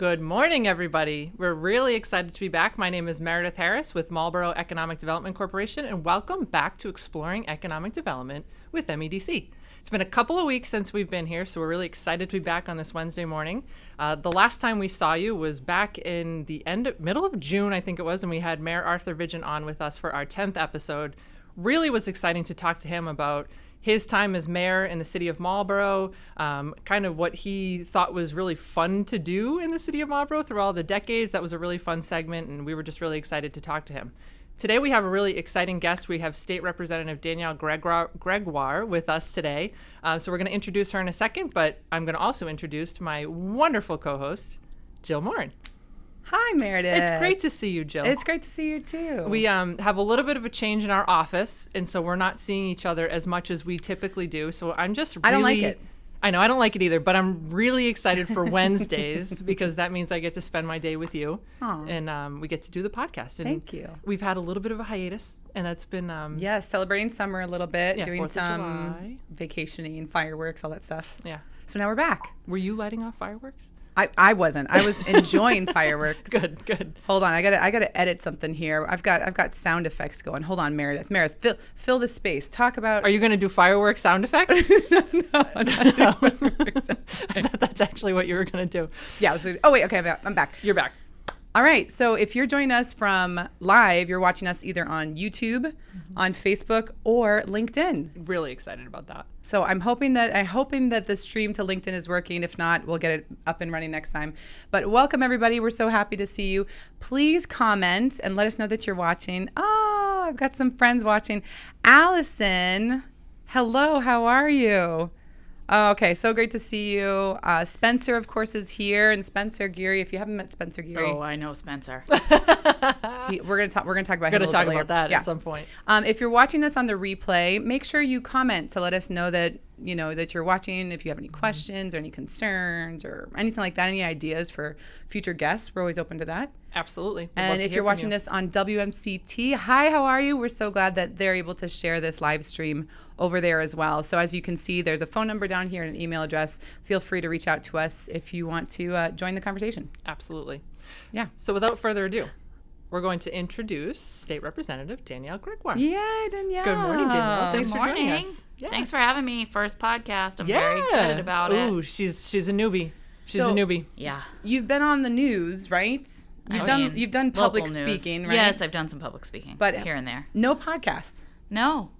Good morning, everybody. We're really excited to be back. My name is Meredith Harris with Marlborough Economic Development Corporation, and welcome back to Exploring Economic Development with MEDC. It's been a couple of weeks since we've been here, so we're really excited to be back on this Wednesday morning. The last time we saw you was back in the middle of June, I think it was, and we had Mayor Arthur Vigeant on with us for our 10th episode. Really was exciting to talk to him about his time as mayor in the city of Marlborough, kind of what he thought was really fun to do in the city of Marlborough through all the decades. That was a really fun segment, and we were just really excited to talk to him. Today we have a really exciting guest. We have State Representative Danielle Gregoire with us today. So we're going to introduce her in a second, but I'm going to also introduce my wonderful co-host, Jill Morin. Hi, Meredith. It's great to see you, Jill. It's great to see you, too. We have a little bit of a change in our office, and so we're not seeing each other as much as we typically do. So I'm just really... I don't like it. I know, I don't like it either, but I'm really excited for Wednesdays because that means I get to spend my day with you. Aww. And we get to do the podcast. And thank you. We've had a little bit of a hiatus, and that's been... celebrating summer a little bit, doing 4th of some July. Vacationing, fireworks, all that stuff. Yeah. So now we're back. Were you lighting off fireworks? I wasn't. I was enjoying fireworks. Good. Hold on, I gotta edit something here. I've got sound effects going. Hold on, Meredith. Fill the space. Talk about. Are you going to do fireworks sound effects? No, I'm not doing fireworks. I thought that's actually what you were going to do. Yeah. Oh wait. Okay, I'm back. You're back. All right. So if you're joining us from live, you're watching us either on YouTube, on Facebook, or LinkedIn. Really excited about that. So I'm hoping that the stream to LinkedIn is working. If not, we'll get it up and running next time. But welcome, everybody. We're so happy to see you. Please comment and let us know that you're watching. Oh, I've got some friends watching. Allison, hello. How are you? Oh, okay, so great to see you. Spencer, of course, is here, and Spencer Geary. If you haven't met Spencer Geary, I know Spencer. we're gonna talk about him. At some point. If you're watching this on the replay, make sure you comment to let us know that that you're watching. If you have any questions or any concerns or anything like that, any ideas for future guests, we're always open to that. Absolutely. And if you're watching this on WMCT, hi, how are you? We're so glad that they're able to share this live stream over there as well. So as you can see, there's a phone number down here and an email address. Feel free to reach out to us if you want to join the conversation. Absolutely. Yeah. So without further ado, we're going to introduce State Representative Danielle Gregoire. Yay, Danielle. Good morning, Danielle. Thanks Good for joining morning. us. Yeah. Thanks for having me. First podcast. I'm very excited about it. Ooh, she's a newbie. She's a newbie. Yeah. You've been on the news, right? You've done public speaking, right? Yes, I've done some public speaking, but here and there. No podcasts. No.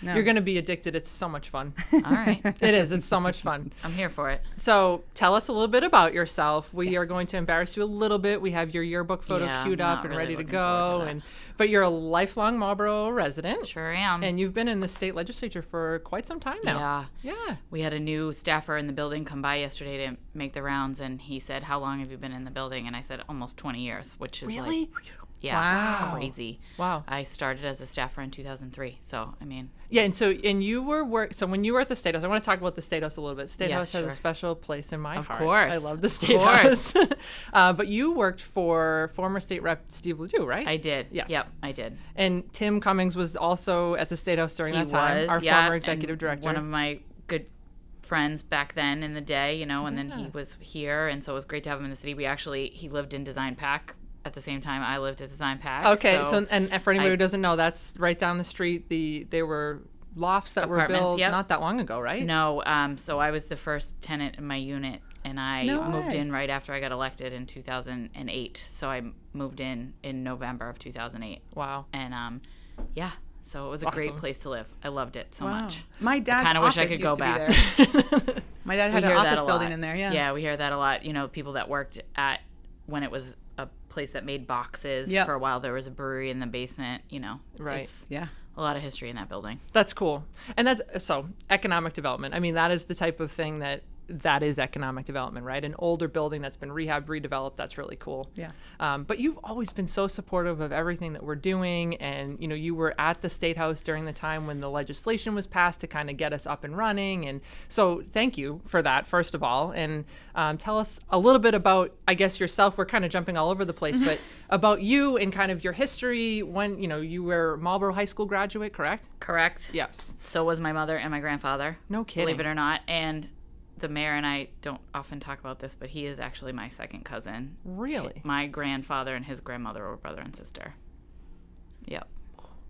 You're going to be addicted. It's so much fun. All right. It is. It's so much fun. I'm here for it. So tell us a little bit about yourself. We are going to embarrass you a little bit. We have your yearbook photo queued up and ready to go. But you're a lifelong Marlborough resident. Sure am. And you've been in the state legislature for quite some time now. Yeah. We had a new staffer in the building come by yesterday to make the rounds, and he said, "How long have you been in the building?" And I said, "Almost 20 years," which is really? Yeah, wow. It's crazy. Wow. I started as a staffer in 2003, so I mean. Yeah, and you were so when you were at the State House, I want to talk about the State House a little bit. State House has a special place in my heart. Of course. I love the State House. But you worked for former State Rep Steve Ledoux, right? I did. Yes. Yep, I did. And Tim Cummings was also at the State House during that time. Our former executive director. One of my good friends back then in the day, and then he was here, and so it was great to have him in the city. He lived in Design Pack. At the same time, I lived at Design Pack. Okay, so for anybody who doesn't know, that's right down the street. They were lofts that were built not that long ago, right? No, so I was the first tenant in my unit, and I moved in right after I got elected in 2008. So I moved in November of 2008. Wow. And so it was a great place to live. I loved it so much. My dad's kind of wish I office could go used to back. Be there. My dad had an office building in there. Yeah, we hear that a lot. People that worked at when it was a place that made boxes. For a while there was a brewery in the basement. Right. It's a lot of history in that building. That's cool. And that's so economic development. I mean, that is the type of thing that is economic development, right? An older building that's been rehabbed, redeveloped, that's really cool. Yeah. But you've always been so supportive of everything that we're doing. And, you were at the State House during the time when the legislation was passed to kind of get us up and running. And so thank you for that, first of all. And tell us a little bit about, I guess, yourself. We're kind of jumping all over the place, but about you and kind of your history when, you were Marlborough High School graduate, correct? Correct. Yes. So was my mother and my grandfather. No kidding. Believe it or not. And the mayor and I don't often talk about this, but he is actually my second cousin. Really? My grandfather and his grandmother were brother and sister. Yep.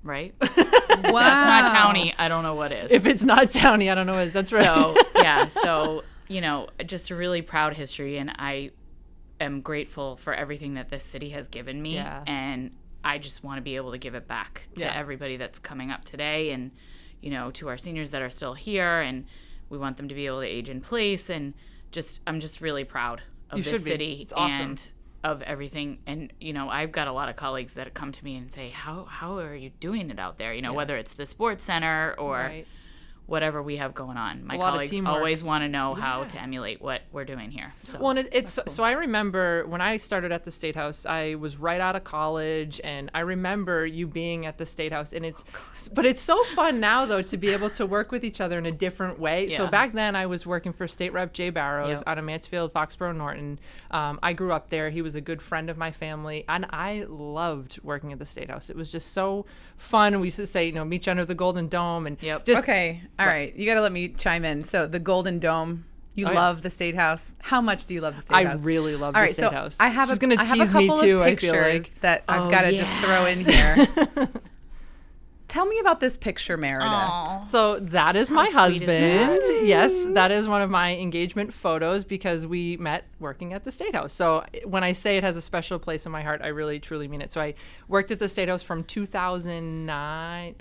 Right? Wow. That's not towny. I don't know what is. If it's not towny, I don't know what is. That's right. So, yeah. So, just a really proud history. And I am grateful for everything that this city has given me. Yeah. And I just want to be able to give it back to everybody that's coming up today and, to our seniors that are still here. And we want them to be able to age in place. And I'm just really proud of this city. It's awesome. And of everything. And, I've got a lot of colleagues that come to me and say, how are you doing it out there? Whether it's the sports center or whatever we have going on. My colleagues always want to know how to emulate what we're doing here. So. Well, and it's cool. So I remember when I started at the State House, I was right out of college, and I remember you being at the State House, and but it's so fun now though to be able to work with each other in a different way. Yeah. So back then I was working for State Rep Jay Barrows out of Mansfield, Foxborough, Norton. I grew up there. He was a good friend of my family, and I loved working at the State House. It was just so fun. We used to say, meet you under the Golden Dome, and just okay. All right, you got to let me chime in. So the Golden Dome, you love the State House. How much do you love the State House? I really love All the right, State House. I have She's a gonna I have a tease me couple too, of I feel pictures like. that I've got to just throw in here. Tell me about this picture, Merida. Aw. So that is my How sweet is husband. that? Yes, that is one of my engagement photos because we met working at the State House. So when I say it has a special place in my heart, I really truly mean it. So I worked at the State House from 2009.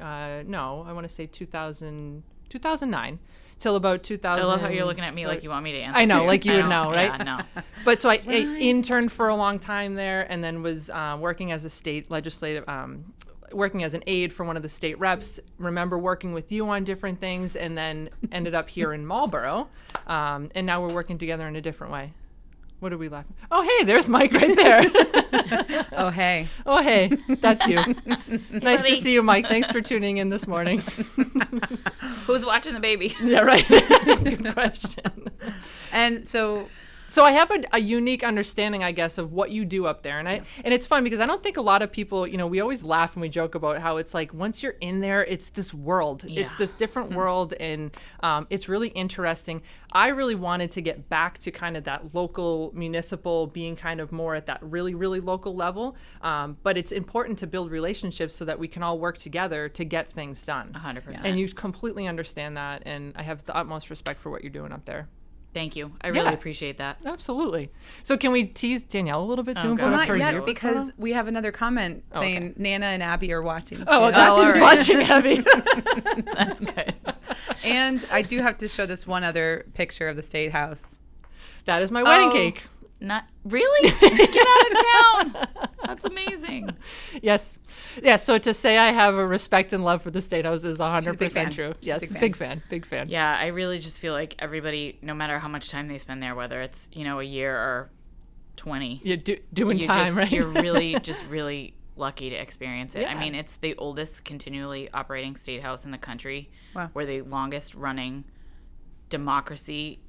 No, I want to say 2009 till about 2000. I love how you're looking at me like you want me to answer. I know, you. like you I would don't- know, right? Yeah, no. But so I interned for a long time there, and then was working as a state legislative, working as an aide for one of the state reps. Remember working with you on different things, and then ended up here in Marlborough, and now we're working together in a different way. What are we laughing? Oh, hey, there's Mike right there. Oh, hey. Oh, hey, that's you. Nice buddy. to see you, Mike. Thanks for tuning in this morning. Who's watching the baby? Yeah, right. Good question. And so I have a unique understanding, I guess, of what you do up there. And it's fun because I don't think a lot of people, we always laugh and we joke about how it's like once you're in there, it's this world. Yeah. It's this different world, and it's really interesting. I really wanted to get back to kind of that local municipal being kind of more at that really, really local level. But it's important to build relationships so that we can all work together to get things done. 100%. And you completely understand that. And I have the utmost respect for what you're doing up there. Thank you. I really appreciate that. Absolutely. So can we tease Danielle a little bit too? Oh, and God. put well, up not her yet note? because we have another comment saying Nana and Abby are watching. Oh, too. that's all who's right. watching, Abby. That's good. And I do have to show this one other picture of the State House. That is my wedding Oh. cake. Not really? Get out of town. That's amazing. Yes. Yeah, so to say I have a respect and love for the State House is She's a big fan. 100% true. She's a Yes, big fan. big fan. Yeah, I really just feel like everybody, no matter how much time they spend there, whether it's, a year or 20, You're doing time, right? You're really lucky to experience it. Yeah. I mean, it's the oldest continually operating state house in the country. Wow. We're the longest running democracy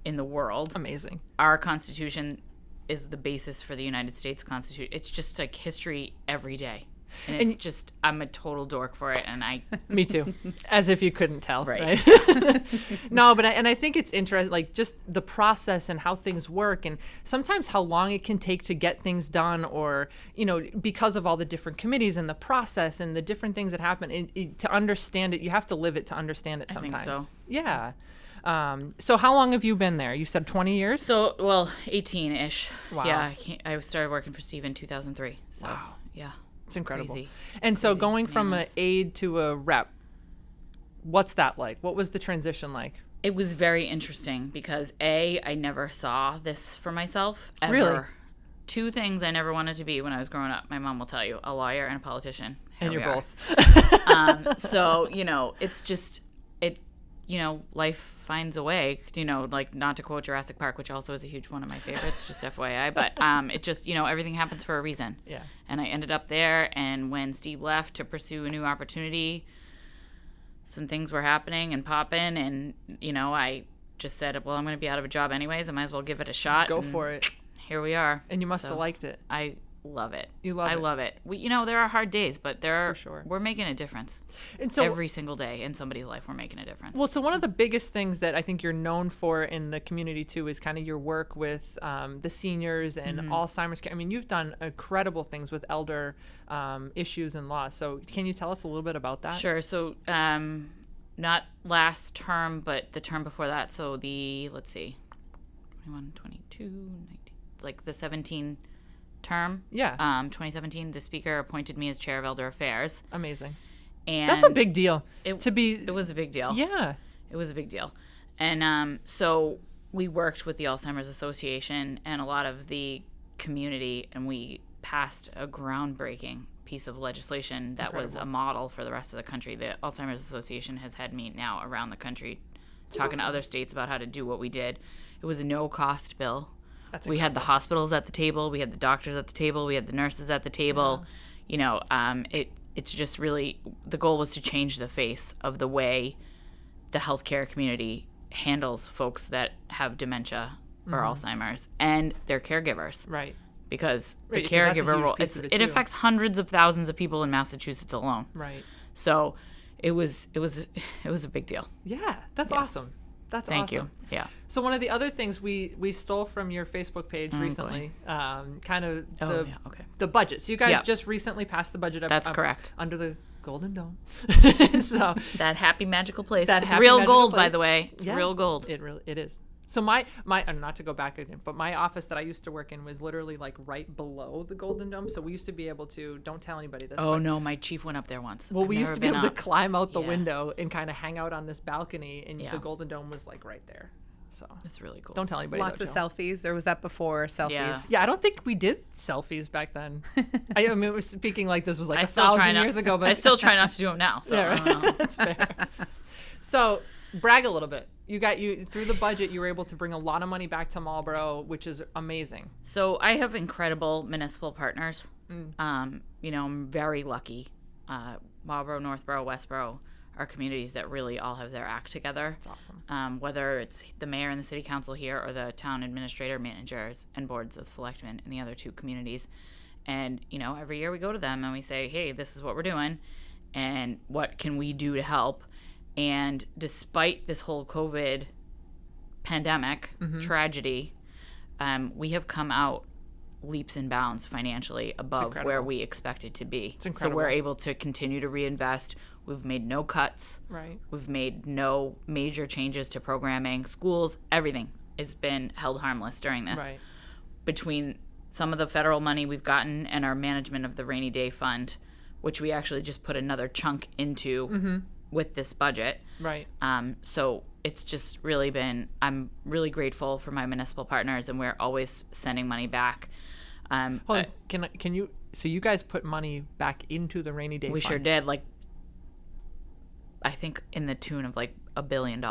in the world. Amazing. Our Constitution is the basis for the United States Constitution. It's just like history every day. And it's just, I'm a total dork for it. And Me too. As if you couldn't tell, Right. right? No, but I think it's interesting, like just the process and how things work, and sometimes how long it can take to get things done, or because of all the different committees and the process and the different things that happen. To understand it, you have to live it to understand it. I think Sometimes. so. Yeah. So how long have you been there? You said 20 years. So, well, 18-ish. Wow. Yeah, I started working for Steve in 2003. So, Wow. yeah. It's incredible. Crazy. And so going from an bananas. aide to a rep, what's that like? What was the transition like? It was very interesting because I never saw this for myself ever. Really? Two things I never wanted to be when I was growing up. My mom will tell you: a lawyer and a politician. Here And you're we are. both. So it's just life finds a way. Like, not to quote Jurassic Park, which also is a huge one of my favorites, just FYI. But it just everything happens for a reason. Yeah. And I ended up there, and when Steve left to pursue a new opportunity, some things were happening and popping, and I just said, well, I'm going to be out of a job anyways. I might as well give it a shot. Go and for it. Here we are. And you must So have liked it. I love it. I love it. There are hard days, but For sure. we're making a difference. And so every single day in somebody's life, we're making a difference. Well, so one of the biggest things that I think you're known for in the community too is kind of your work with the seniors and Alzheimer's care. I mean, you've done incredible things with elder issues and loss. So can you tell us a little bit about that? Sure. So not last term, but the term before that. So 21, 22, 19, like the 17 term. Yeah. 2017, the speaker appointed me as chair of elder affairs. Amazing. And that's a big deal. It was a big deal. Yeah. It was a big deal. And so we worked with the Alzheimer's Association and a lot of the community, and we passed a groundbreaking piece of legislation that was a model for the rest of the country. The Alzheimer's Association has had me now around the country talking to other states about how to do what we did. It was a no-cost bill. We had the hospitals at the table. We had the doctors at the table. We had the nurses at the table. Yeah. It's just really, the goal was to change the face of the way the healthcare community handles folks that have dementia or Alzheimer's and their caregivers. Right. Because the caregiver role, it affects hundreds of thousands of people in Massachusetts alone. Right. So it was a big deal. Yeah, that's awesome. That's Thank awesome. you. Yeah. So one of the other things we stole from your Facebook page recently, kind of the budget. So you guys just recently passed the budget up. That's correct. Under the Golden Dome. So that happy magical place. It's real gold, by the way. It's real gold. It is. So my not to go back again, but my office that I used to work in was literally like right below the Golden Dome. So we used to be able to, don't tell anybody this. Oh no, my chief went up there once. Well, we used to be able to climb out the window and kind of hang out on this balcony, and the Golden Dome was like right there. So it's really cool. Don't tell anybody. Lots of selfies, or was that before selfies? Yeah, I don't think we did selfies back then. I mean, it was speaking like this was like 1,000 years ago, but I still try not to do them now. So I don't know. That's fair. So brag a little bit. You through the budget, you were able to bring a lot of money back to Marlborough, which is amazing. So I have incredible municipal partners. I'm very lucky. Marlborough, Northborough, Westborough are communities that really all have their act together. That's awesome. Whether it's the mayor and the city council here or the town administrator, managers, and boards of selectmen in the other two communities. And, every year we go to them and we say, hey, this is what we're doing and what can we do to help? And despite this whole COVID pandemic tragedy, we have come out leaps and bounds financially above where we expected to be. It's incredible. So we're able to continue to reinvest. We've made no cuts. Right. We've made no major changes to programming, schools, everything. It's been held harmless during this. Right. Between some of the federal money we've gotten and our management of the rainy day fund, which we actually just put another chunk into with this budget. Right. So it's just really been, I'm really grateful for my municipal partners, and we're always sending money back. Can you, so you guys put money back into the rainy day fund? We sure did. I think in the tune of $1 billion.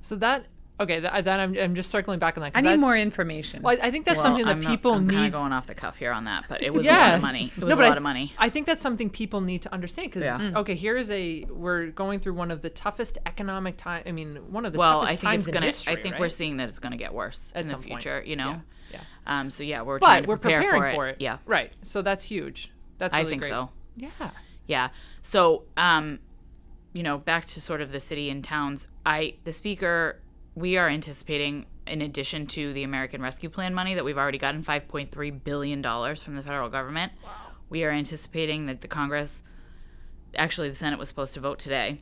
So that, okay, that I'm just circling back on that. I need more information. Well, I think that's something that people need. I'm kind of going off the cuff here on that, but it was a lot of money. It was a lot of money. I think that's something people need to understand because, okay, we're going through one of the toughest economic time. I mean, one of the toughest times in history. I think we're seeing that it's going to get worse in the future. Yeah. So we're trying to prepare preparing for it. Yeah. Right. So that's huge. That's really I think great. so. Yeah. Yeah. So, back to sort of the city and towns. The speaker, we are anticipating, in addition to the American Rescue Plan money that we've already gotten, $5.3 billion from the federal government. Wow. We are anticipating that the Congress, actually the Senate was supposed to vote today.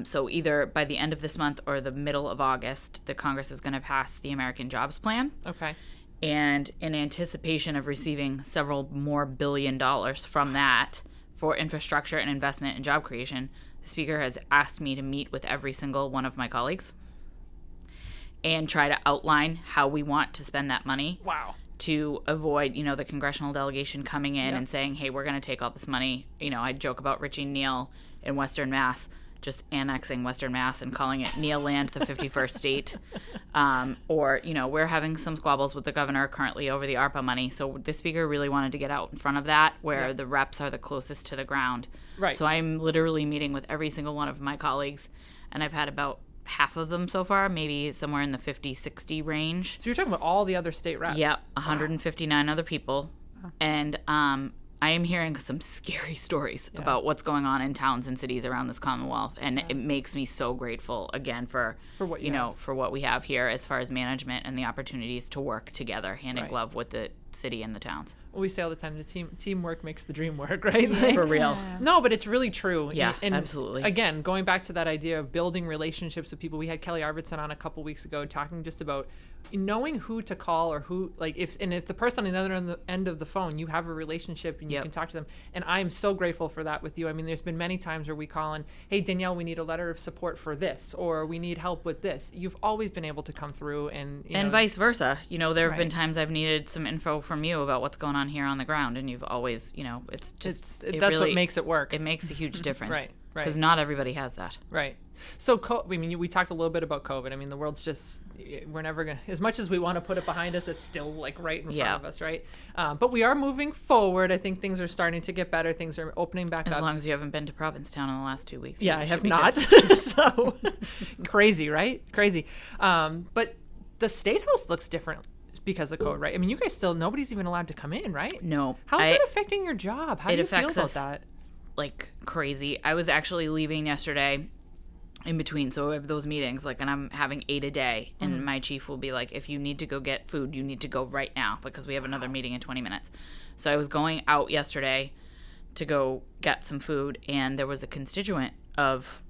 So either by the end of this month or the middle of August, the Congress is going to pass the American Jobs Plan. Okay. And in anticipation of receiving several more $1 billion from that for infrastructure and investment and job creation, the speaker has asked me to meet with every single one of my colleagues and try to outline how we want to spend that money. Wow. To avoid, the congressional delegation coming in and saying, hey, we're going to take all this money. I joke about Richie Neal in Western Mass just annexing Western Mass and calling it Neal Land, the 51st state. Or, we're having some squabbles with the governor currently over the ARPA money. So the speaker really wanted to get out in front of that where the reps are the closest to the ground. Right. So I'm literally meeting with every single one of my colleagues, and I've had about half of them so far, maybe somewhere in the 50, 60 range. So you're talking about all the other state reps? Yeah, 159 other people And I am hearing some scary stories about what's going on in towns and cities around this Commonwealth, and it makes me so grateful again for what for what we have here as far as management and the opportunities to work together hand in glove with the city and the towns. Well, we say all the time, the teamwork makes the dream work, right? Like, for real. No, but it's really true. Yeah, and absolutely. Again, going back to that idea of building relationships with people, we had Kelly Arvidsson on a couple weeks ago talking just about knowing who to call, or who, like, if the person on the other end of the phone, you have a relationship and you can talk to them. And I'm so grateful for that with you. I mean, there's been many times where we call and, hey, Danielle, we need a letter of support for this, or we need help with this. You've always been able to come through, and vice versa. There have been times I've needed some info from you about what's going on here on the ground, and you've always, it's just that's really what makes it work. It makes a huge difference, right? Because not everybody has that, right? So, we talked a little bit about COVID. I mean, the world's just, we're never going to, as much as we want to put it behind us, it's still like right in front of us, right? But we are moving forward. I think things are starting to get better. Things are opening back up. As long as you haven't been to Provincetown in the last 2 weeks. Yeah, I have not. So, crazy, right? Crazy. But the State House looks different because of COVID, right? I mean, you guys still, nobody's even allowed to come in, right? No. How's that affecting your job? How do you feel about that? Like crazy. I was actually leaving yesterday in between, so I have those meetings, like, and I'm having 8 a day, and my chief will be like, if you need to go get food, you need to go right now, because we have another meeting in 20 minutes. So I was going out yesterday to go get some food, and there was a constituent of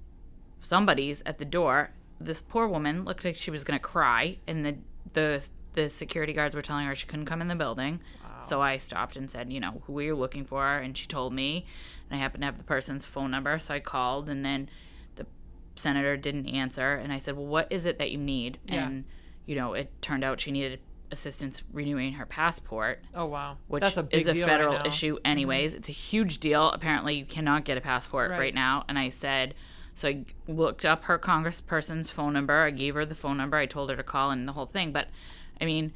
somebody's at the door. This poor woman looked like she was going to cry, and the security guards were telling her she couldn't come in the building. So I stopped and said, who are you looking for? And she told me, and I happened to have the person's phone number, so I called, and then the senator didn't answer, and I said, well, what is it that you need? And it turned out she needed assistance renewing her passport. Oh, wow. Which That's a big is a deal federal right now. issue anyways. It's a huge deal. Apparently you cannot get a passport right now. And I said, so I looked up her congressperson's phone number. I gave her the phone number. I told her to call and the whole thing. But I mean,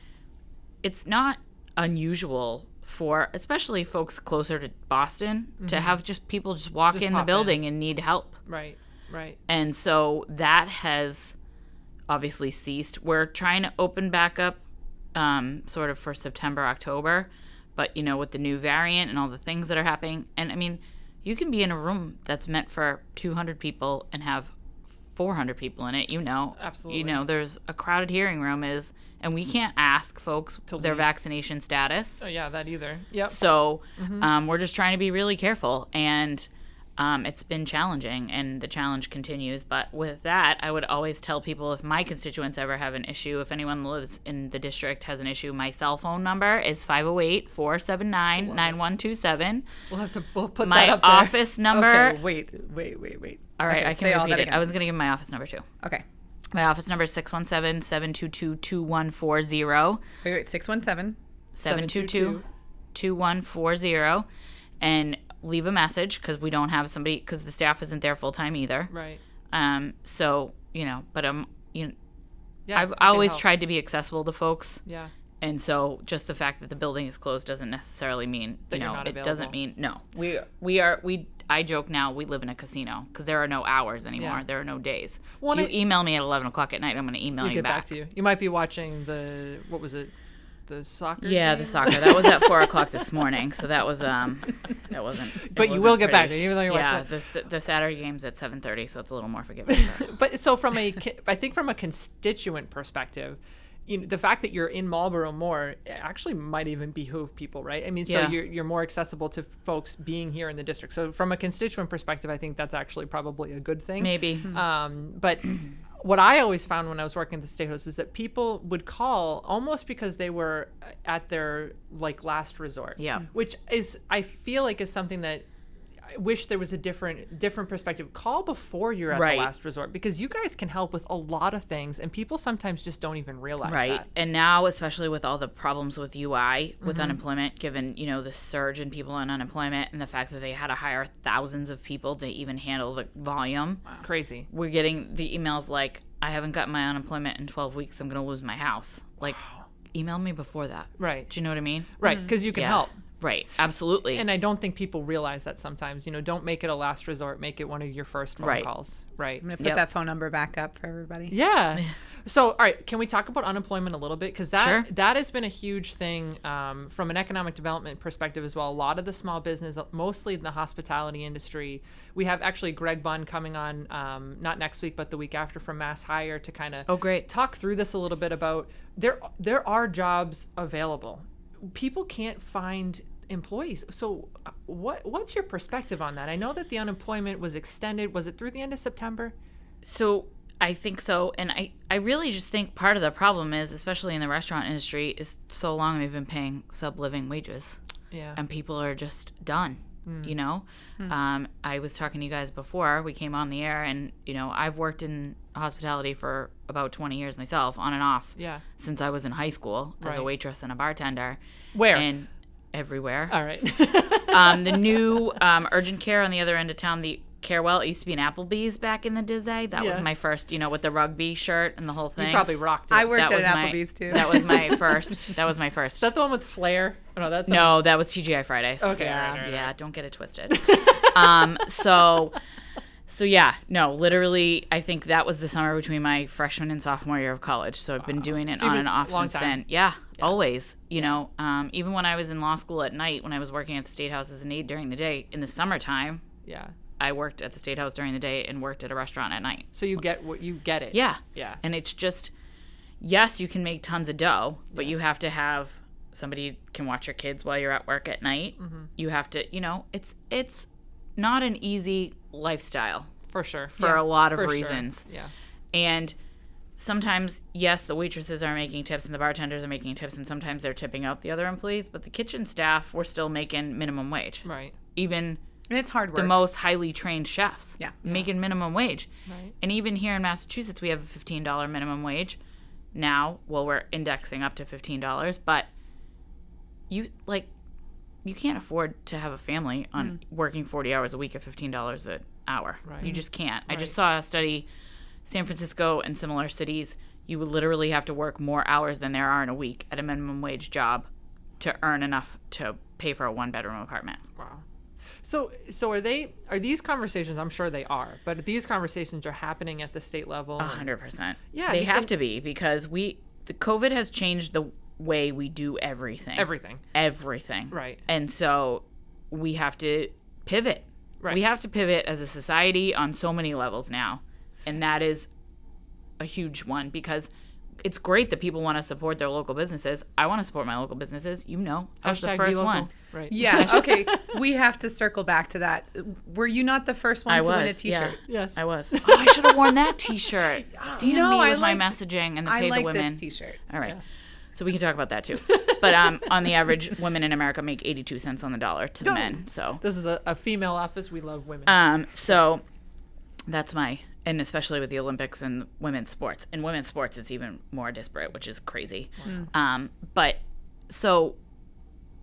it's not unusual for especially folks closer to Boston to have just people just walk in the building and need help. Right. And so that has obviously ceased. We're trying to open back up sort of for September, October, but with the new variant and all the things that are happening, and I mean, you can be in a room that's meant for 200 people and have 400 people in it, Absolutely. There's a crowded hearing room and we can't ask folks their vaccination status. Oh yeah, that either. Yep. So we're just trying to be really careful, and it's been challenging, and the challenge continues. But with that, I would always tell people, if my constituents ever have an issue, if anyone lives in the district has an issue, my cell phone number is 508-479-9127. We'll put my that up there. office number. Okay, wait. All right, Okay, I can repeat it. I was going to give my office number too. Okay. My office number is 617-722-2140. Wait, 617? 722-2140. And leave a message, because we don't have somebody, because the staff isn't there full time either. Right. So, but Yeah, I've always tried to be accessible to folks. Yeah. And so just the fact that the building is closed doesn't necessarily mean, that you're not it available. doesn't mean, no. I joke now, we live in a casino, because there are no hours anymore. Yeah. There are no days. Well, if you email me at 11 o'clock at night, I'm going to email you back. to you. You might be watching what was it? The soccer game? The soccer. That was at 4 o'clock this morning, so that was, that wasn't. But you will get back there, even though you're watching. Yeah, the Saturday game's at 7:30, so it's a little more forgiving. But so I think from a constituent perspective, the fact that you're in Marlborough more actually might even behoove people, right? I mean, so you're more accessible to folks being here in the district. So from a constituent perspective, I think that's actually probably a good thing. Maybe. But what I always found when I was working at the State House is that people would call almost because they were at their last resort. Yeah. Which is, I feel like, is something that I wish there was a different perspective. Call before you're at the last resort, because you guys can help with a lot of things, and people sometimes just don't even realize that. And now, especially with all the problems with UI, with unemployment, given, the surge in people in unemployment and the fact that they had to hire thousands of people to even handle the volume. Wow. Crazy. We're getting the emails like, I haven't gotten my unemployment in 12 weeks. I'm going to lose my house. Email me before that. Right. Do you know what I mean? Right, because you can help. Right. Absolutely. And I don't think people realize that sometimes. Don't make it a last resort. Make it one of your first phone calls. Right. I'm going to put that phone number back up for everybody. Yeah. So, all right, can we talk about unemployment a little bit? Because that has been a huge thing from an economic development perspective as well. A lot of the small business, mostly in the hospitality industry, we have actually Greg Bunn coming on, not next week, but the week after from MassHire to kind of talk through this a little bit about there are jobs available. People can't find employees. So what's your perspective on that? I know that the unemployment was extended. Was it through the end of September? So I think so. And I really just think part of the problem is, especially in the restaurant industry, is so long they've been paying sub-living wages. Yeah. And people are just done, I was talking to you guys before we came on the air, and, I've worked in hospitality for about 20 years myself, on and off, since I was in high school as a waitress and a bartender. Where? And everywhere. All right. The new urgent care on the other end of town, the Carewell, it used to be an Applebee's back in the day. That was my first, with the rugby shirt and the whole thing. You probably rocked it. I worked at an Applebee's too. That was my first. Is that the one with Flair? Oh, no, no, that was TGI Fridays. Okay. Yeah, don't get it twisted. So yeah, no, literally, I think that was the summer between my freshman and sophomore year of college. So I've been doing it on and off since then. Yeah, always. Even when I was in law school at night, when I was working at the State House as an aide during the day, in the summertime, I worked at the State House during the day and worked at a restaurant at night. So you get it. Yeah. Yeah. And it's just, yes, you can make tons of dough, but you have to have somebody can watch your kids while you're at work at night. Mm-hmm. You have to, it's not an easy lifestyle. For sure. For a lot of reasons. Sure. Yeah. And sometimes, yes, the waitresses are making tips and the bartenders are making tips, and sometimes they're tipping out the other employees, but the kitchen staff were still making minimum wage. Right. Even and it's hard work. The most highly trained chefs making minimum wage. Right. And even here in Massachusetts, we have a $15 minimum wage now. Well, we're indexing up to $15, but you can't afford to have a family on working 40 hours a week at $15 an hour. Right. You just can't. Right. I just saw a study, San Francisco and similar cities, you would literally have to work more hours than there are in a week at a minimum wage job to earn enough to pay for a one-bedroom apartment. Wow. So are these conversations, I'm sure they are, but these conversations are happening at the state level? 100%. Yeah. They have to be, because the COVID has changed the way we do everything. Everything. Right. And so we have to pivot. Right. We have to pivot as a society on so many levels now. And that is a huge one, because it's great that people want to support their local businesses. I want to support my local businesses. I was the first one. Right. Yeah. Okay. We have to circle back to that. Were you not the first one to win a T-shirt? Yeah. Yes. I was. Oh, I should have worn that T-shirt. Damn me with my messaging and the pay the women. I like this T-shirt. All right. Yeah. So we can talk about that too. But on the average, women in America make 82 cents on the dollar to the men. So this is a female office. We love women. So that's and especially with the Olympics and women's sports. In women's sports, it's even more disparate, which is crazy. But so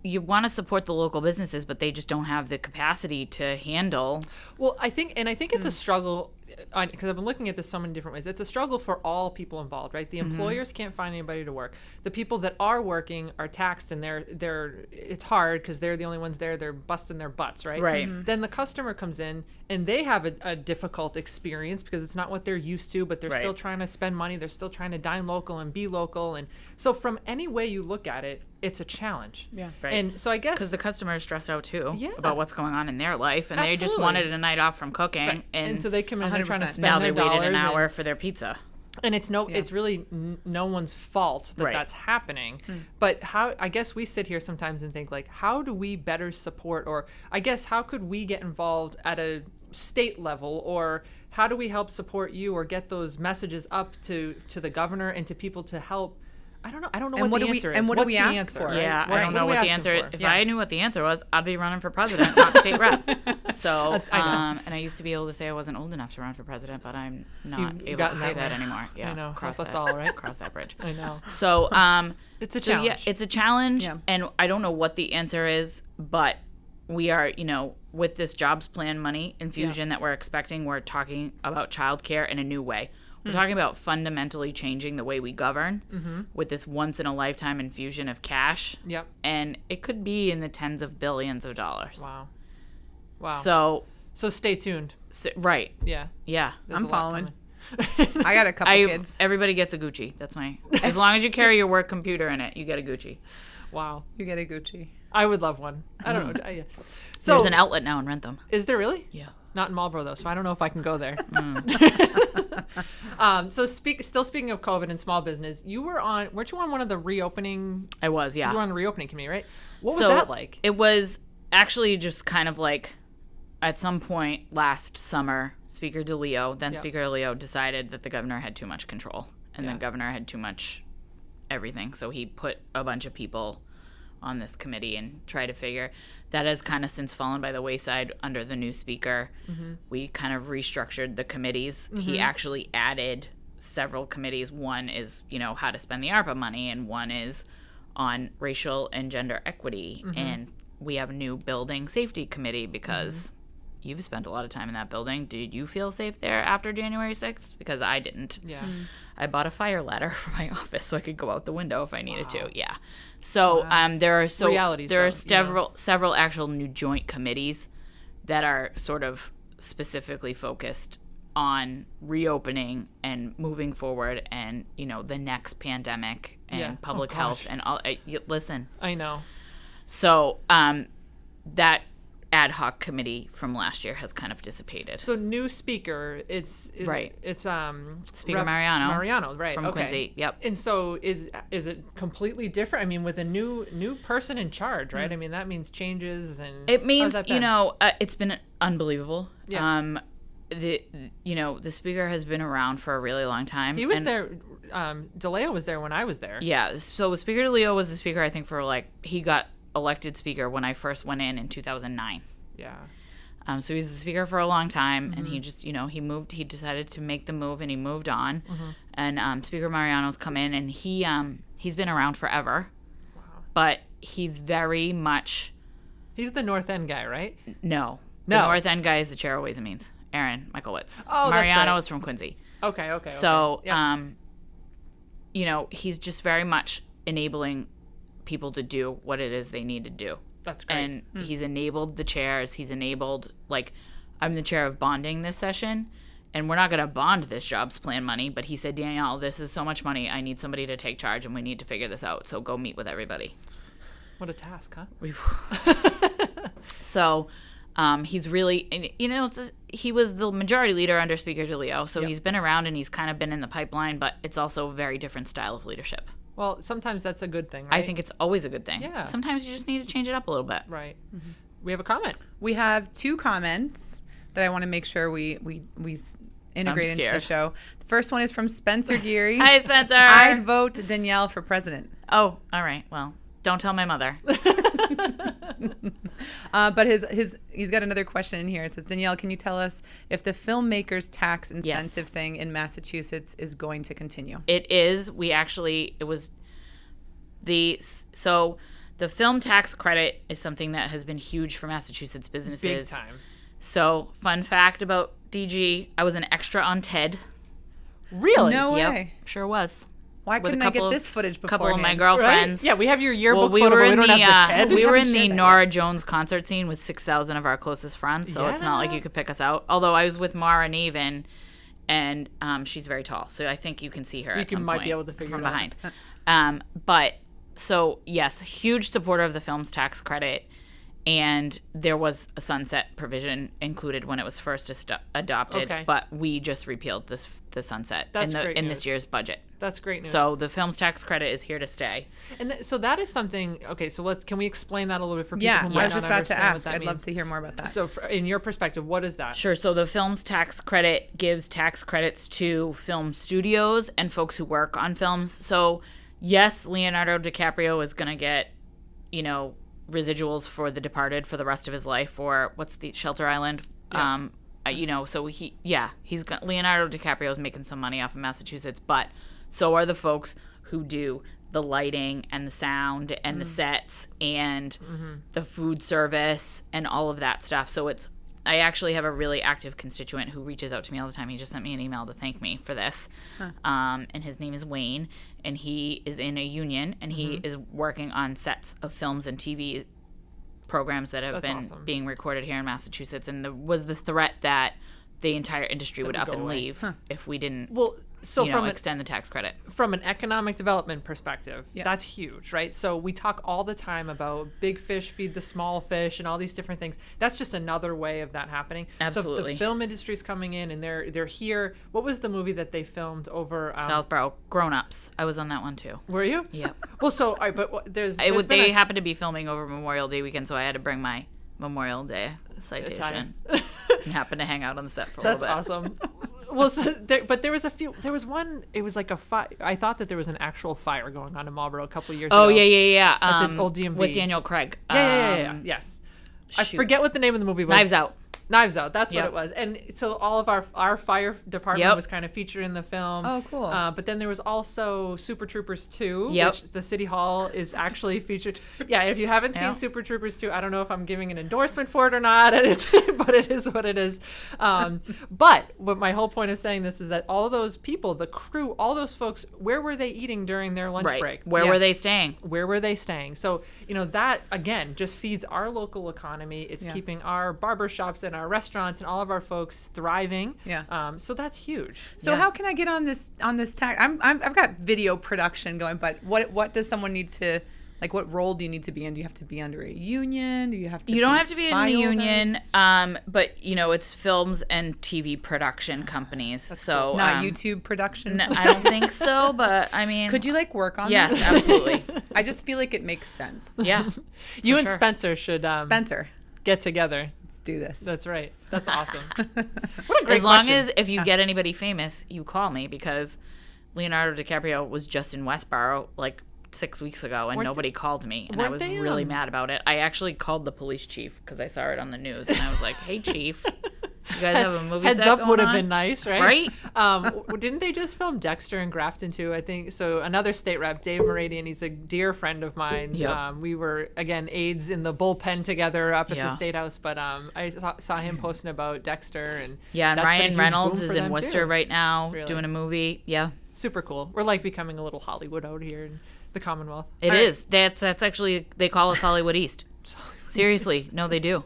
you want to support the local businesses, but they just don't have the capacity to handle. Well, I think it's a struggle, because I've been looking at this so many different ways. It's a struggle for all people involved, right? The employers can't find anybody to work. The people that are working are taxed, and it's hard because they're the only ones there. They're busting their butts, right? Right. Mm-hmm. Then the customer comes in, and they have a difficult experience because it's not what they're used to, but they're still trying to spend money. They're still trying to dine local and be local. And so from any way you look at it, it's a challenge. Yeah. Right. And so I guess because the customer is stressed out too about what's going on in their life, and they just Absolutely. wanted a night off from cooking, Right. And so they come in and they're trying to spend now their they waited an dollars hour for their pizza. And it's really no one's fault that that's happening. But I guess we sit here sometimes and think, like, how do we better support, or I guess how could we get involved at a state level, or how do we help support you or get those messages up to the governor and to people to help? I don't know what the answer is. And what do we ask answer, for? right? Yeah, Right. I don't know what the answer. For? If I knew what the answer was, I'd be running for president, not state rep. So, and I used to be able to say I wasn't old enough to run for president, but I'm not able to say that anymore. Yeah, I know. Cross Help us that, all, right? Cross that bridge. I know. So, it's a challenge. Yeah, it's a challenge, Yeah. and I don't know what the answer is, but we are, with this jobs plan money infusion that we're expecting, we're talking about childcare in a new way. We're talking about fundamentally changing the way we govern with this once-in-a-lifetime infusion of cash. Yep. And it could be in the tens of billions of dollars. Wow. So stay tuned. Right. Yeah. I'm following. I got a couple kids. Everybody gets a Gucci. That's as long as you carry your work computer in it, you get a Gucci. Wow. You get a Gucci. I would love one. I don't know. So there's an outlet now in Rentham. Is there really? Yeah. Not in Marlborough though, so I don't know if I can go there. So still speaking of COVID and small business, weren't you on one of the reopening? I was, yeah. You were on the reopening committee, right? What was that like? It was actually just kind of like, at some point last summer, Speaker DeLeo decided that the governor had too much control, and the governor had too much everything. So he put a bunch of people on this committee and tried to figure. That has kind of since fallen by the wayside under the new speaker. We kind of restructured the committees. He actually added several committees. One is, how to spend the ARPA money, and one is on racial and gender equity. And we have a new building safety committee because you've spent a lot of time in that building. Did you feel safe there after January 6th? Because I didn't. Yeah. I bought a fire ladder for my office so I could go out the window if I needed to. Yeah. So there are several actual new joint committees that are sort of specifically focused on reopening and moving forward, and the next pandemic and public health and all. Listen, I know. So that ad hoc committee from last year has kind of dissipated. So new speaker, it's right. It's Speaker Mariano, right? From Quincy. Yep. And so is it completely different? I mean, with a new person in charge, right? I mean, that means changes, and it means it's been unbelievable. Yeah. The speaker has been around for a really long time. He was there. DeLeo was there when I was there. Yeah. So Speaker DeLeo was the speaker, I think, for he got elected speaker when I first went in 2009. Yeah. So he was the speaker for a long time, and he just, he decided to make the move, and he moved on. And Speaker Mariano's come in, and he's been around forever. Wow. But he's very much... He's the North End guy, right? No. The North End guy is the chair of Ways and Means. Aaron Michaelwitz. Oh, Mariano that's right. is from Quincy. Okay. So, Yep. He's just very much enabling people to do what it is they need to do. That's great. And he's enabled the chairs. He's enabled, I'm the chair of bonding this session, and we're not going to bond this jobs plan money, but he said, Danielle, this is so much money. I need somebody to take charge, and we need to figure this out. So go meet with everybody. What a task, huh? So he's really, he was the majority leader under Speaker DeLeo, so he's been around and he's kind of been in the pipeline, but it's also a very different style of leadership. Well, sometimes that's a good thing, right? I think it's always a good thing. Yeah. Sometimes you just need to change it up a little bit. Right. We have a comment. We have 2 comments that I want to make sure we integrate into the show. The first one is from Spencer Geary. Hi, Spencer. I'd vote Danielle for president. Oh, all right. Well, don't tell my mother. But he's got another question in here. It says, Danielle, can you tell us if the Filmmakers Tax Incentive thing in Massachusetts is going to continue? It is. So the film tax credit is something that has been huge for Massachusetts businesses. Big time. So fun fact about DG, I was an extra on TED. Really? No way. Yep, sure was. Why couldn't I get this footage beforehand? A couple of my girlfriends. Right? Yeah, we have your yearbook photo, but we don't have the TED. We were in the Nora Jones concert scene with 6,000 of our closest friends, so it's not like you could pick us out. Although I was with Mara Neven, and she's very tall, so I think you can see her at some point. You might be able to figure from it out. behind. But, so, yes, huge supporter of the film's tax credit, and there was a sunset provision included when it was first adopted, but we just repealed the sunset in this year's budget. That's great news. So the film's tax credit is here to stay. And so that is something. Okay, so can we explain that a little bit for people who might I was just about to ask. I'd means? love to hear more about that. So in your perspective, what is that? Sure. So the film's tax credit gives tax credits to film studios and folks who work on films. So yes, Leonardo DiCaprio is going to get, residuals for The Departed for the rest of his life, or what's the Shelter Island? Yeah. So Leonardo DiCaprio is making some money off of Massachusetts, but so are the folks who do the lighting and the sound and the sets and the food service and all of that stuff. So it's I actually have a really active constituent who reaches out to me all the time. He just sent me an email to thank me for this. And his name is Wayne, and he is in a union, and he is working on sets of films and TV programs that have been being recorded here in Massachusetts. And there was the threat that the entire industry would up and leave if we didn't extend the tax credit. From an economic development perspective, that's huge, right? So we talk all the time about big fish feed the small fish and all these different things. That's just another way of that happening. Absolutely. So if the film industry's coming in and they're here. What was the movie that they filmed over Southborough? Grown Ups. I was on that one too. Were you? Yeah. Well, so they happened to be filming over Memorial Day weekend, so I had to bring my Memorial Day citation and happened to hang out on the set for a little bit. That's awesome. Well, there was one. It was like a fire. I thought that there was an actual fire going on in Marlborough a couple of years ago. Oh yeah. At the old DMV with Danielle Gregoire. Yeah. Yes. I forget what the name of the movie was. Knives Out. That's what it was. And so all of our fire department was kind of featured in the film. Oh, cool. But then there was also Super Troopers 2, which the City Hall is actually featured. Yeah, if you haven't seen Super Troopers 2, I don't know if I'm giving an endorsement for it or not, but it is what it is. But what my whole point of saying this is that all those people, the crew, all those folks, where were they eating during their lunch break? Where were they staying? Where were they staying? So, that, again, just feeds our local economy. It's keeping our barbershops and our restaurants and all of our folks thriving. So that's huge. So how can I get on this tax? I've got video production going, but what does someone need to, like, what role do you need to be in? Do you have to be under a union? Do you have to? You don't have to be in a union. But it's films and TV production companies. So cool. Not YouTube production. No, I don't think so. But I mean, could you work on? Yes, absolutely. I just feel like it makes sense. Yeah. You and Spencer should get together. Do this. That's right. That's awesome. What a great question. As if you get anybody famous, you call me, because Leonardo DiCaprio was just in Westboro 6 weeks ago and nobody called me, and I was really mad about it. I actually called the police chief because I saw it on the news, and I was like, "Hey, chief, you guys have a movie Heads set up going would have on?" been nice, right? Right? Didn't they just film Dexter and Grafton too? I think so. Another state rep, Dave Meridian, he's a dear friend of mine. Yep. We were again aides in the bullpen together up at the State House, but I saw him posting about Dexter, and and Ryan Reynolds is in Worcester right now doing a movie. Yeah, super cool. We're becoming a little Hollywood out here in the Commonwealth. It is. That's actually, they call us Hollywood East. Seriously, no, they do.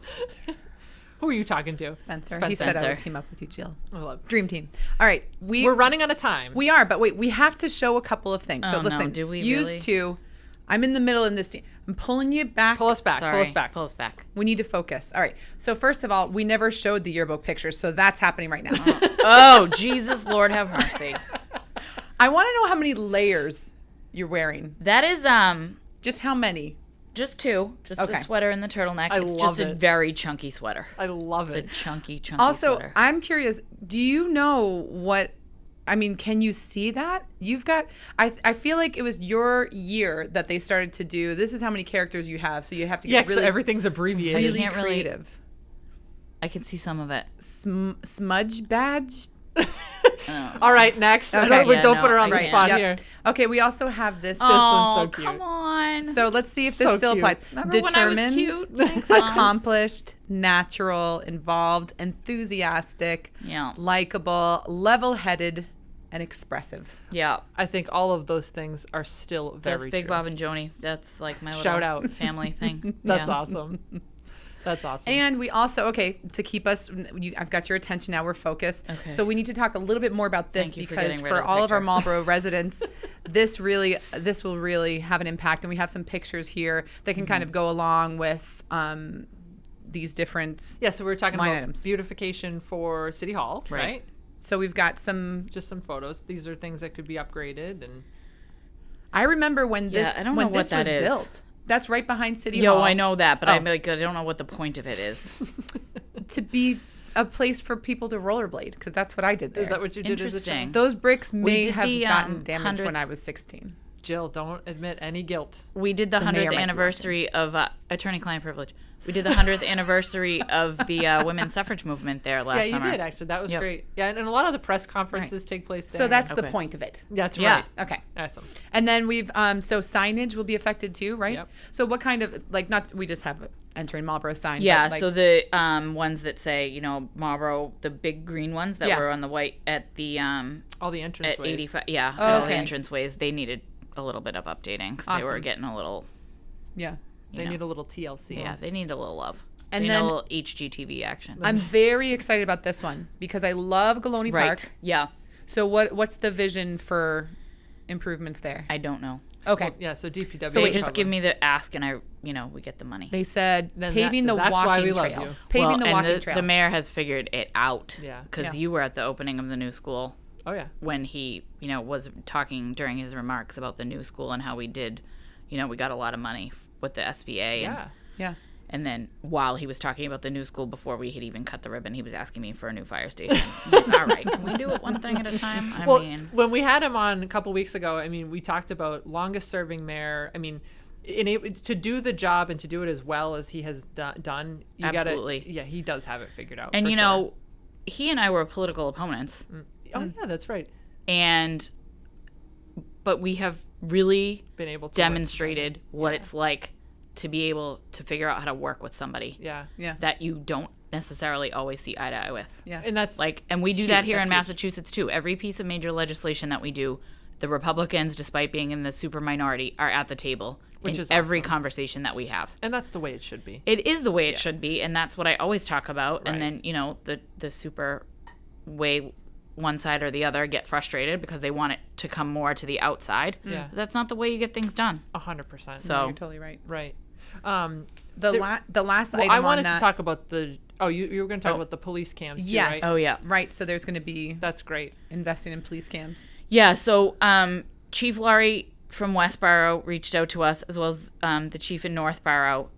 Who are you talking to? Spencer. He said I would team up with you, Jill. I love it. Dream team. All right. We're running out of time. We are, but wait, we have to show a couple of things. So listen, do we used to, I'm in the middle in this scene. I'm pulling you back. Pull us back. Sorry. Pull us back. We need to focus. All right. So first of all, we never showed the yearbook pictures, so that's happening right now. Oh, Jesus, Lord have mercy. I want to know how many layers you're wearing. That is just how many? Just two. Just the sweater and the turtleneck. It's love just a very chunky sweater. I love it. It's a chunky also, sweater. I'm curious, do you know what, can you see that? You've got, I feel like it was your year that they started to do, this is how many characters you have, so you have to get really, so everything's abbreviated. Really creative. I can see some of it. Smudge badge? All right, next. Okay. Don't put her on the spot here. Okay, we also have this. This one's so cute. Come on. So let's see if this still applies. Remember Determined, when I was cute? Thanks, Mom. accomplished, natural, involved, enthusiastic, likable, level-headed, and expressive. Yeah. I think all of those things are still very true. That's Big Bob and Joni. That's like my shout little out family thing. That's awesome. That's awesome. And we also, to keep us, I've got your attention now, we're focused. Okay. So we need to talk a little bit more about this because for all of our Marlborough residents, this will really have an impact. And we have some pictures here that can kind of go along with these different so we're talking about items. Beautification for City Hall, right? So we've got just some photos. These are things that could be upgraded. And I remember when this was built. That's right behind City Hall. I know that, but I don't know what the point of it is. To be a place for people to rollerblade, because that's what I did there. Is that what you did? Interesting. Those bricks may have gotten damaged when I was 16. Jill, don't admit any guilt. We did the 100th anniversary of attorney-client privilege. We did the 100th anniversary of the women's suffrage movement there last summer. Yeah, you did, actually. That was great. Yeah, and a lot of the press conferences take place there. So that's the point of it. That's right. Okay. Awesome. And then we've, so signage will be affected too, right? Yep. So what kind of, like, not, we just have entering Marlborough sign. Yeah, but like, so the ones that say, you know, Marlborough, the big green ones that were on the white at the... all the entranceways. At 85, all the entranceways, they needed a little bit of updating because they were getting a little... Yeah. They need a little TLC. Yeah, they need a little love. And they then need a little HGTV action. I'm very excited about this one because I love Galoni Park. Yeah. So what's the vision for improvements there? I don't know. Okay. Well, yeah, so DPW. So just give me the ask and we get the money. They said Then paving the that's why walking we love trail. you. Paving the walking trail. The mayor has figured it out. Yeah. Because you were at the opening of the new school. Oh, yeah. When he, was talking during his remarks about the new school and how we did, we got a lot of money with the SBA. Yeah. And then while he was talking about the new school, before we had even cut the ribbon, he was asking me for a new fire station. Like, all right, can we do it one thing at a time? I mean, when we had him on a couple weeks ago, we talked about longest serving mayor. To do the job and to do it as well as he has done, you absolutely. gotta, he does have it figured out. And he and I were political opponents. Oh yeah, that's right. But we have really been able to demonstrated what it's like to be able to figure out how to work with somebody. Yeah. That you don't necessarily always see eye to eye with. Yeah. And that's and we do that here in Massachusetts too. Every piece of major legislation that we do, the Republicans, despite being in the super minority, are at the table. Which is every conversation that we have. And that's the way it should be. It is the way it should be, and that's what I always talk about. Right. And then, the super way one side or the other get frustrated because they want it to come more to the outside. Yeah. But that's not the way you get things done. 100%. So you're totally right. Right. The last item I wanted on to talk about you were going to talk about the police cams too, yes. right? Oh, yeah. Right, so there's going to be... That's great. Investing in police cams. Yeah, so Chief Laurie from Westborough reached out to us, as well as the chief in Northborough,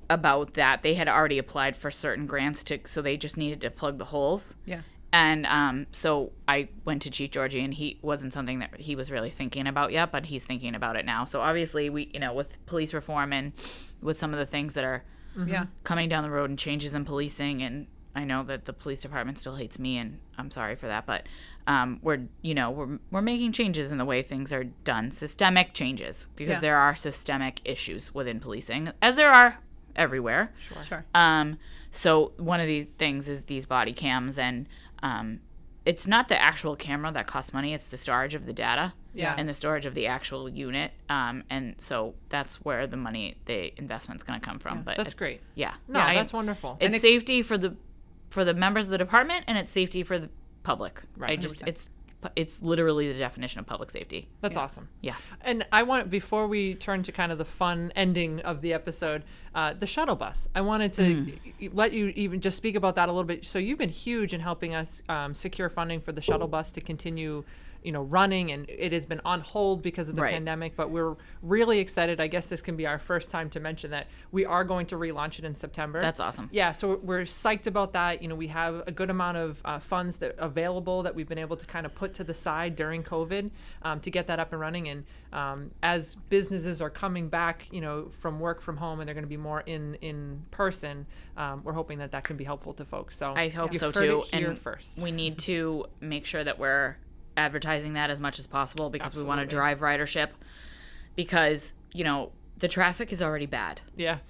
about that. They had already applied for certain grants, so they just needed to plug the holes. Yeah. And so I went to Chief Georgie, and he wasn't something that he was really thinking about yet, but he's thinking about it now. So obviously, we, with police reform and with some of the things that are coming down the road and changes in policing, and I know that the police department still hates me, and I'm sorry for that, but we're making changes in the way things are done, systemic changes, because there are systemic issues within policing, as there are everywhere. Sure. So one of the things is these body cams, and it's not the actual camera that costs money, it's the storage of the data and the storage of the actual unit. And so that's where the investment's going to come from. Yeah, but that's great. Yeah. No, that's wonderful. It's safety for the members of the department, and it's safety for the public. Right. It's literally the definition of public safety. That's awesome. Yeah. And I want, before we turn to kind of the fun ending of the episode, the shuttle bus. I wanted to let you even just speak about that a little bit. So you've been huge in helping us secure funding for the shuttle bus to continue running, and it has been on hold because of the pandemic, but we're really excited. I guess this can be our first time to mention that we are going to relaunch it in September. That's awesome. Yeah, so we're psyched about that. We have a good amount of funds that available that we've been able to kind of put to the side during COVID to get that up and running. And as businesses are coming back, from work from home, and they're going to be more in person, we're hoping that can be helpful to folks. So I hope so too. And first, we need to make sure that we're advertising that as much as possible, because we want to drive ridership, because the traffic is already bad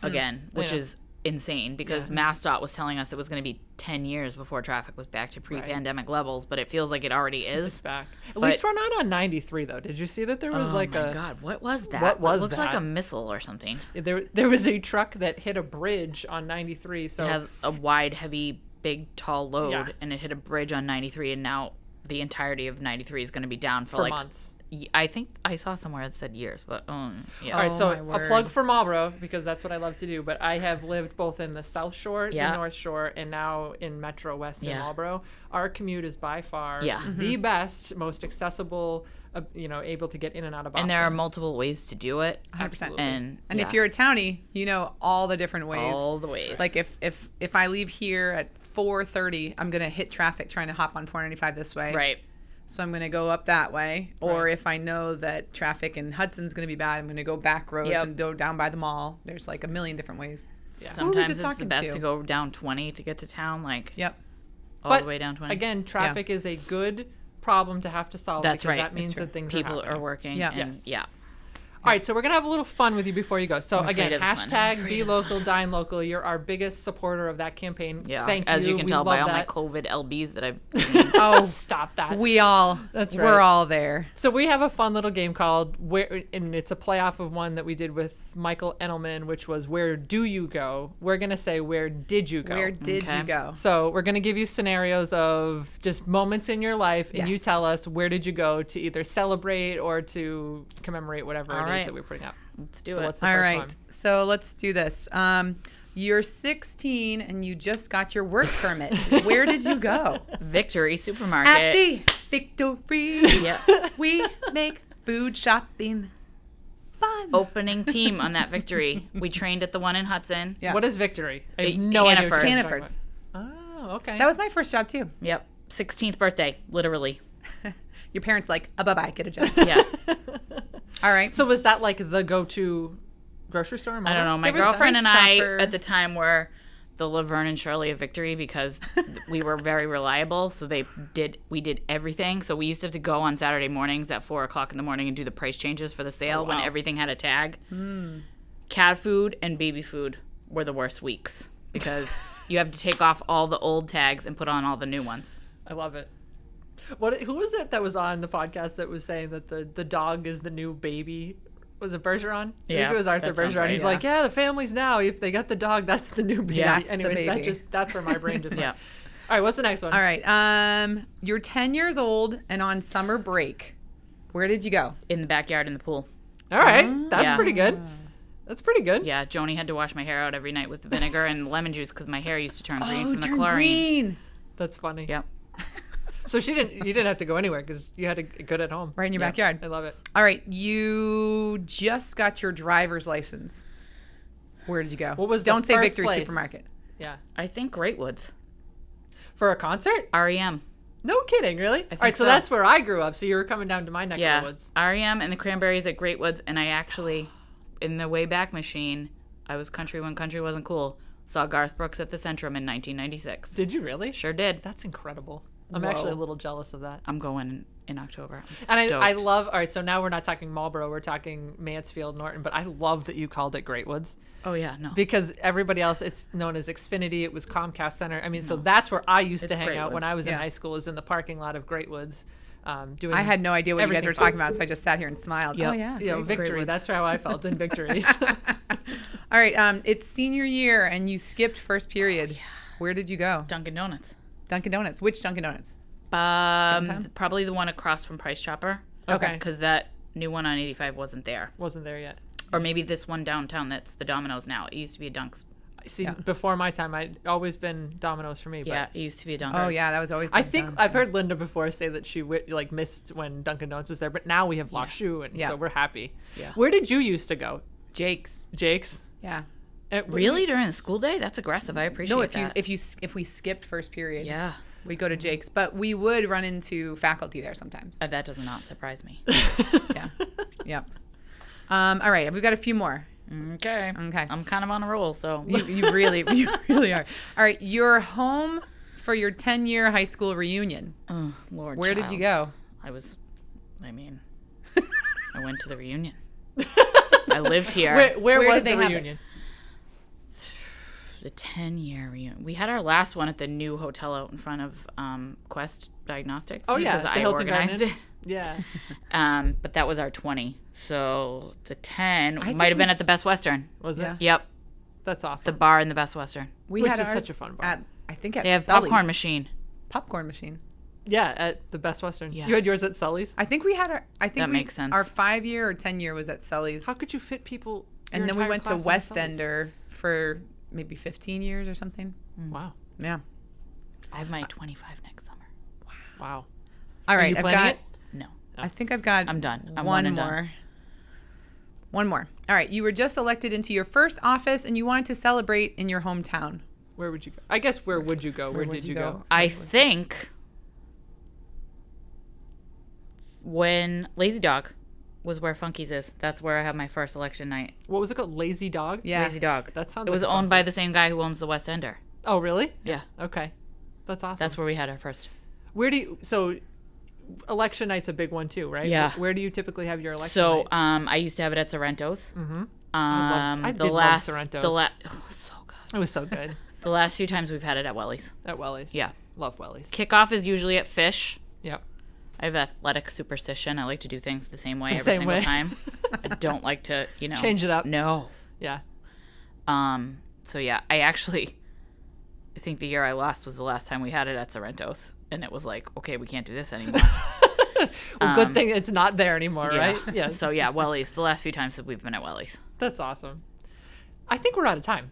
again, which is insane, because MassDOT was telling us it was going to be 10 years before traffic was back to pre-pandemic levels, but it feels like it already is. It's back. At least we're not on 93 though. Did you see that there was oh my God, what was that? What was it looked that? like a missile or something. There was a truck that hit a bridge on 93. So it had a wide, heavy, big, tall load, and it hit a bridge on 93, and now the entirety of 93 is going to be down for like months. I think I saw somewhere that said years, but All right, so a plug for Marlborough, because that's what I love to do. But I have lived both in the South Shore, the North Shore, and now in Metro West in Marlborough. Our commute is by far the best, most accessible, able to get in and out of Boston. And there are multiple ways to do it. 100%. Absolutely. And if you're a townie, all the different ways. All the ways. Like if I leave here at 4:30, I'm gonna hit traffic trying to hop on 495 this way. Right. so I'm going to go up that way. Or if I know that traffic in Hudson's going to be bad, I'm going to go back roads and go down by the mall. There's like a million different ways. Yeah. Sometimes it's the best to go down 20 to get to town, like all the way down 20. Again, traffic is a good problem to have to solve. That's because right. that means that things people are working. Yeah. And, All right, so we're going to have a little fun with you before you go. So, again, hashtag BeLocal, Dine Local. You're our biggest supporter of that campaign. Yeah. Thank you. As you can tell by all my COVID LBs that I've seen. Oh, stop that. We're all there. So we have a fun little game called and it's a playoff of one that we did with Michael Engelman, which was Where Do You Go? We're going to say, Where Did You Go? Where did you go? So we're going to give you scenarios of just moments in your life, and you tell us where did you go to either celebrate or to commemorate whatever it is that we're putting up. Let's do it. What's the first one? So let's do this. You're 16 and you just got your work permit. Where did you go? Victory Supermarket. At the Victory. We make food shopping fun. Opening team on that Victory. We trained at the one in Hudson. Yeah. What is Victory? I have no idea what you're talking about. Hannaford's. Oh, okay. That was my first job too. Yep. 16th birthday, literally. Your parents like, bye-bye, get a job. Yeah. All right. So was that like the go-to grocery store? I don't know. My girlfriend and I at the time were the Laverne and Shirley of Victory because we were very reliable. So we did everything. So we used to have to go on Saturday mornings at 4:00 in the morning and do the price changes for the sale when everything had a tag. Cat food and baby food were the worst weeks because you have to take off all the old tags and put on all the new ones. I love it. Who was it that was on the podcast that was saying that the dog is the new baby? Was it Bergeron? I think it was Arthur Bergeron. Right, He's like, the families now, if they got the dog, that's the new baby. Yeah, anyways, that's where my brain just went. All right, what's the next one? All right. You're 10 years old and on summer break. Where did you go? In the backyard in the pool. All right. That's pretty good. That's pretty good. Yeah, Joni had to wash my hair out every night with vinegar and lemon juice because my hair used to turn green from the chlorine. That's funny. Yep. So you didn't have to go anywhere because you had it good at home. Right in your backyard. I love it. All right. You just got your driver's license. Where did you go? What was Don't the say first Victory place? Supermarket. Yeah. I think Great Woods. For a concert? REM. No kidding, really? All right, so that's where I grew up. So you were coming down to my neck of the woods. REM and the Cranberries at Great Woods. And I actually, in the Wayback Machine, I was country when country wasn't cool, saw Garth Brooks at the Centrum in 1996. Did you really? Sure did. That's incredible. I'm actually a little jealous of that. I'm going in October. And I love, all right, so now we're not talking Marlborough, we're talking Mansfield, Norton, but I love that you called it Great Woods. Oh, yeah, no. Because everybody else, it's known as Xfinity, it was Comcast Center. I mean, so that's where I used to hang out when I was in high school, is in the parking lot of Great Woods. I had no idea what you guys were talking about, so I just sat here and smiled. Yep. Oh, yeah. Yeah, Victory. That's how I felt in Victory. All right, it's senior year, and you skipped first period. Yeah. Where did you go? Dunkin' Donuts. Dunkin' Donuts. Which Dunkin' Donuts? Probably the one across from Price Chopper. Okay. Because that new one on 85 wasn't there. Wasn't there yet. Or maybe this one downtown that's the Domino's now. It used to be a Dunk's. See, before my time, I'd always been Domino's for me. But yeah, it used to be a Dunk's. Oh, yeah, that was always I think I've heard Linda before say that she missed when Dunkin' Donuts was there, but now we have La Choux, and so we're happy. Yeah. Where did you used to go? Jake's. Yeah. Really? During the school day? That's aggressive. I appreciate that. If we skipped first period. Yeah. We'd go to Jake's, but we would run into faculty there sometimes. That does not surprise me. Yeah. Yep. All right. We've got a few more. Okay. I'm kind of on a roll, so. You really are. All right. You're home for your 10-year high school reunion. Oh, Lord. Where did you go? I went to the reunion. I lived here. Where was the reunion? The 10-year reunion. We had our last one at the new hotel out in front of Quest Diagnostics. Oh, yeah. Because I organized it. Yeah. But that was our 20. So the 10 might have been at the Best Western. Was it? Yeah. Yep. That's awesome. The bar in the Best Western. Which is ours such a fun bar. They have Sully's. popcorn machine. Popcorn machine. Yeah, at the Best Western. Yeah. You had yours at Sully's? I think we had That makes sense. Our 5-year or 10-year was at Sully's. How could you fit people? And then we went to West Ender for maybe 15 years or something. Wow. Yeah. I have my 25 next summer. Wow. All right. I've got. No. I think I've got. I'm done. I'm one and more. done. One more. All right. You were just elected into your first office and you wanted to celebrate in your hometown. Where would you go? I guess where would you go? Where did you go? I think when Lazy Dog was where Funky's is. That's where I had my first election night. What was it called? Lazy Dog? Yeah. Lazy Dog. That sounds It was owned by the same guy who owns the West Ender. Oh, really? Yeah. Okay. That's awesome. That's where we had our first. So election night's a big one too, right? Yeah. Where do you typically have your election night? I used to have it at Sorrento's. Mm-hmm. I did love Sorrento's. So good. It was so good. The last few times we've had it at Welly's. At Welly's. Yeah. Love Welly's. Kickoff is usually at Fish. Yep. I have athletic superstition. I like to do things the same way every single time. I don't like to, change it up. No. Yeah. So yeah, I think the year I lost was the last time we had it at Sorrento's, and it was like, okay, we can't do this anymore. Well, good thing it's not there anymore, right? Yeah. So yeah, Welly's. The last few times that we've been at Welly's. That's awesome. I think we're out of time.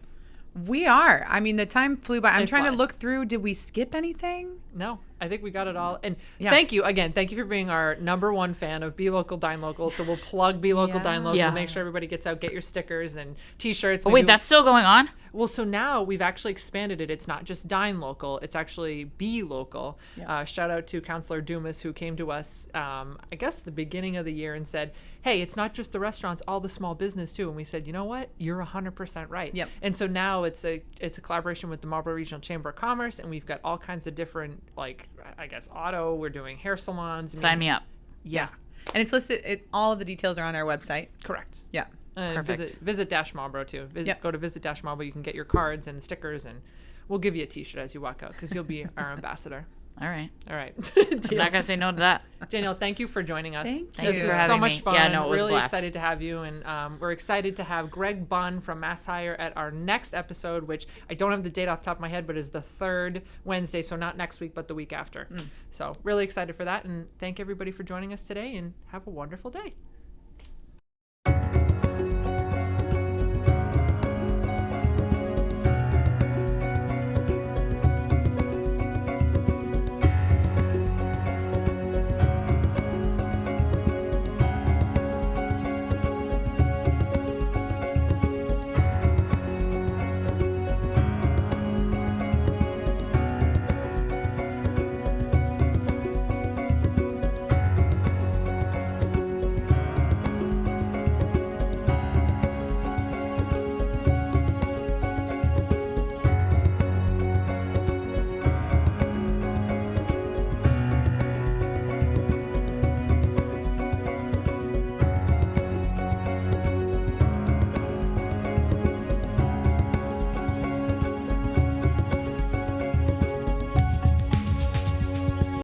We are. I mean, the time flew by. I'm trying to look through. Did we skip anything? No, I think we got it all. And thank you again. Thank you for being our #1 fan of Be Local, Dine Local. So we'll plug Be Local, Dine Local. Make sure everybody gets out, get your stickers and T-shirts. Oh, wait, that's still going on? Well, so now we've actually expanded it. It's not just Dine Local. It's actually Be Local. Yep. Shout out to Councilor Dumas, who came to us, I guess, the beginning of the year and said, hey, it's not just the restaurants, all the small business too. And we said, you know what? You're 100% right. Yep. And so now it's a collaboration with the Marlborough Regional Chamber of Commerce, and we've got all kinds of different, like, I guess, auto. We're doing hair salons. Sign me up. Yeah. And it's listed. All of the details are on our website. Correct. Yeah. Perfect. Visit Marlborough too. Go to visit Marlborough. You can get your cards and stickers, and we'll give you a T-shirt as you walk out because you'll be our ambassador. All right. I'm not gonna say no to that. Danielle, thank you for joining us. Thank you for having me. So much fun. Yeah, no, it was really blast. Excited to have you, and we're excited to have Greg Bunn from MassHire at our next episode, which I don't have the date off the top of my head, but is the 3rd Wednesday, so not next week, but the week after. So really excited for that, and thank everybody for joining us today, and have a wonderful day.